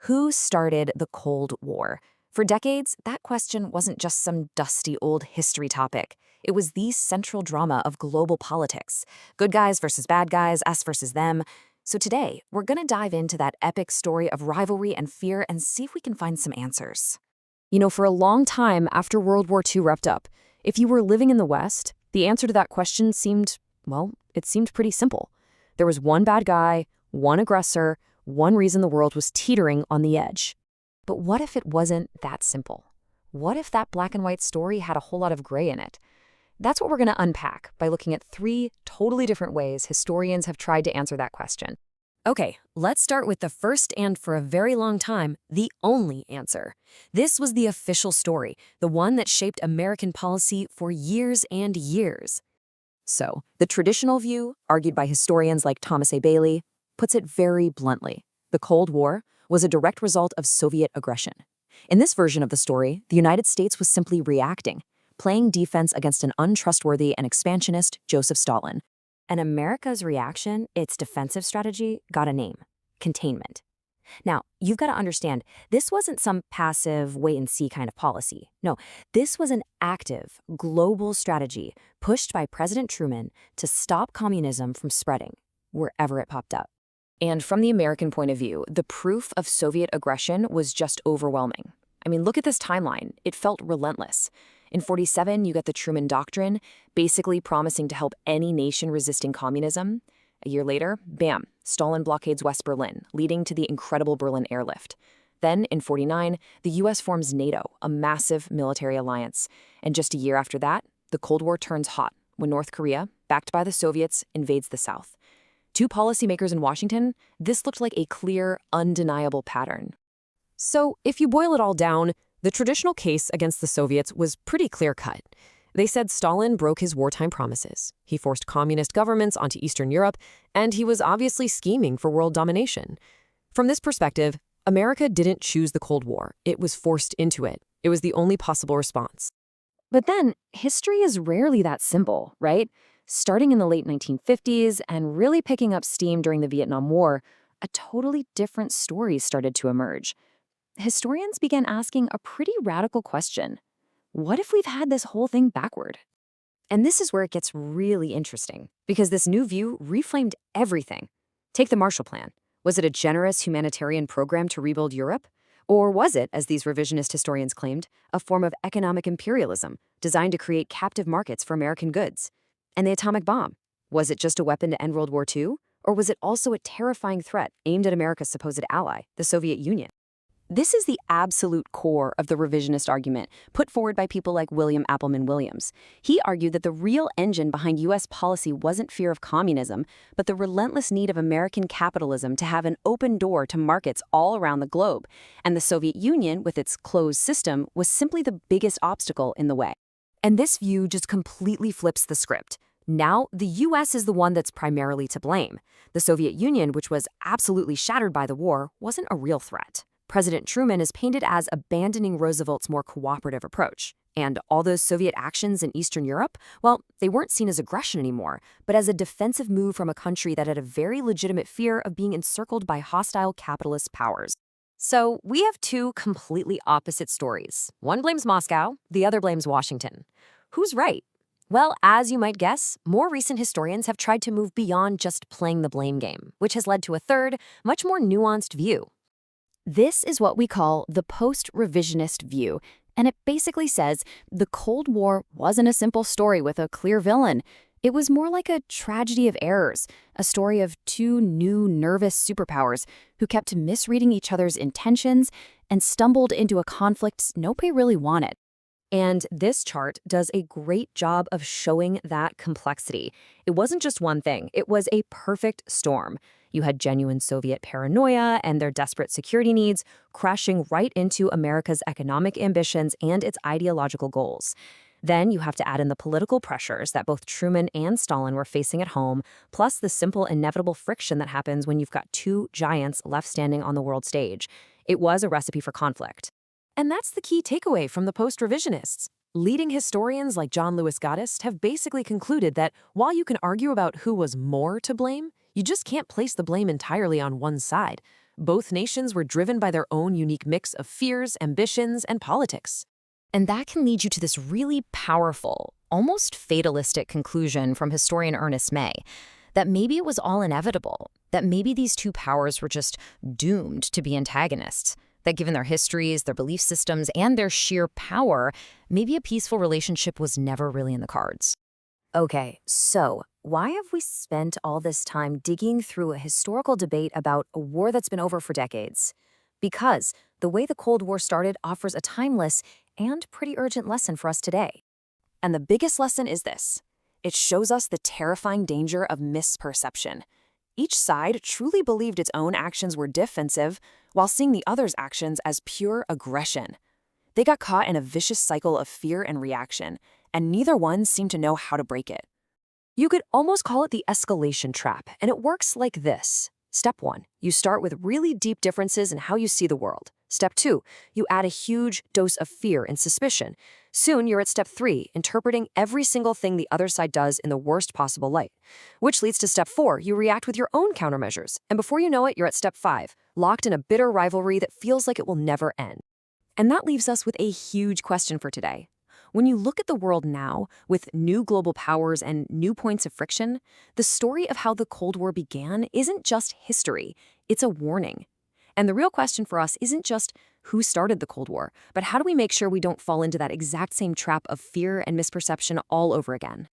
Who started the Cold War? For decades, that question wasn't just some dusty old history topic. It was the central drama of global politics. Good guys versus bad guys, us versus them. So today, we're going to dive into that epic story of rivalry and fear and see if we can find some answers. For a long time after World War II wrapped up, if you were living in the West, the answer to that question seemed, well, it seemed pretty simple. There was one bad guy, one aggressor, one reason the world was teetering on the edge. But what if it wasn't that simple? What if that black and white story had a whole lot of gray in it? That's what we're going to unpack by looking at 3 totally different ways historians have tried to answer that question. Okay, let's start with the first and, for a very long time, the only answer. This was the official story, the one that shaped American policy for years and years. So, the traditional view, argued by historians like Thomas A. Bailey, puts it very bluntly. The Cold War was a direct result of Soviet aggression. In this version of the story, the United States was simply reacting, playing defense against an untrustworthy and expansionist Joseph Stalin. And America's reaction, its defensive strategy, got a name: containment. Now, you've got to understand, this wasn't some passive wait-and-see kind of policy. No, this was an active, global strategy pushed by President Truman to stop communism from spreading wherever it popped up. And from the American point of view, the proof of Soviet aggression was just overwhelming. I mean, look at this timeline. It felt relentless. In 1947, you get the Truman Doctrine, basically promising to help any nation resisting communism. A year later, bam, Stalin blockades West Berlin, leading to the incredible Berlin airlift. Then, in 1949, the U.S. forms NATO, a massive military alliance. And just a year after that, the Cold War turns hot when North Korea, backed by the Soviets, invades the South. To policymakers in Washington, this looked like a clear, undeniable pattern. So, if you boil it all down, the traditional case against the Soviets was pretty clear-cut. They said Stalin broke his wartime promises, he forced communist governments onto Eastern Europe, and he was obviously scheming for world domination. From this perspective, America didn't choose the Cold War. It was forced into it. It was the only possible response. But then, history is rarely that simple, right? Starting in the late 1950s and really picking up steam during the Vietnam War, a totally different story started to emerge. Historians began asking a pretty radical question. What if we've had this whole thing backward? And this is where it gets really interesting, because this new view reframed everything. Take the Marshall Plan. Was it a generous humanitarian program to rebuild Europe? Or was it, as these revisionist historians claimed, a form of economic imperialism designed to create captive markets for American goods? And the atomic bomb? Was it just a weapon to end World War II? Or was it also a terrifying threat aimed at America's supposed ally, the Soviet Union? This is the absolute core of the revisionist argument put forward by people like William Appleman Williams. He argued that the real engine behind U.S. policy wasn't fear of communism, but the relentless need of American capitalism to have an open door to markets all around the globe. And the Soviet Union, with its closed system, was simply the biggest obstacle in the way. And this view just completely flips the script. Now, the U.S. is the one that's primarily to blame. The Soviet Union, which was absolutely shattered by the war, wasn't a real threat. President Truman is painted as abandoning Roosevelt's more cooperative approach. And all those Soviet actions in Eastern Europe, well, they weren't seen as aggression anymore, but as a defensive move from a country that had a very legitimate fear of being encircled by hostile capitalist powers. So we have 2 completely opposite stories. One blames Moscow, the other blames Washington. Who's right? Well, as you might guess, more recent historians have tried to move beyond just playing the blame game, which has led to a third, much more nuanced view. This is what we call the post-revisionist view, and it basically says the Cold War wasn't a simple story with a clear villain. It was more like a tragedy of errors, a story of 2 new nervous superpowers who kept misreading each other's intentions and stumbled into a conflict nobody really wanted. And this chart does a great job of showing that complexity. It wasn't just one thing, it was a perfect storm. You had genuine Soviet paranoia and their desperate security needs crashing right into America's economic ambitions and its ideological goals. Then you have to add in the political pressures that both Truman and Stalin were facing at home, plus the simple, inevitable friction that happens when you've got 2 giants left standing on the world stage. It was a recipe for conflict. And that's the key takeaway from the post-revisionists. Leading historians like John Lewis Gaddis have basically concluded that while you can argue about who was more to blame, you just can't place the blame entirely on one side. Both nations were driven by their own unique mix of fears, ambitions, and politics. And that can lead you to this really powerful, almost fatalistic conclusion from historian Ernest May, that maybe it was all inevitable, that maybe these two powers were just doomed to be antagonists, that given their histories, their belief systems, and their sheer power, maybe a peaceful relationship was never really in the cards. Okay, so why have we spent all this time digging through a historical debate about a war that's been over for decades? Because the way the Cold War started offers a timeless and pretty urgent lesson for us today. And the biggest lesson is this: it shows us the terrifying danger of misperception. Each side truly believed its own actions were defensive, while seeing the other's actions as pure aggression. They got caught in a vicious cycle of fear and reaction, and neither one seemed to know how to break it. You could almost call it the escalation trap, and it works like this. Step 1, you start with really deep differences in how you see the world. Step 2, you add a huge dose of fear and suspicion. Soon you're at Step 3, interpreting every single thing the other side does in the worst possible light. Which leads to Step 4, you react with your own countermeasures. And before you know it, you're at Step 5, locked in a bitter rivalry that feels like it will never end. And that leaves us with a huge question for today. When you look at the world now, with new global powers and new points of friction, the story of how the Cold War began isn't just history, it's a warning. And the real question for us isn't just who started the Cold War, but how do we make sure we don't fall into that exact same trap of fear and misperception all over again?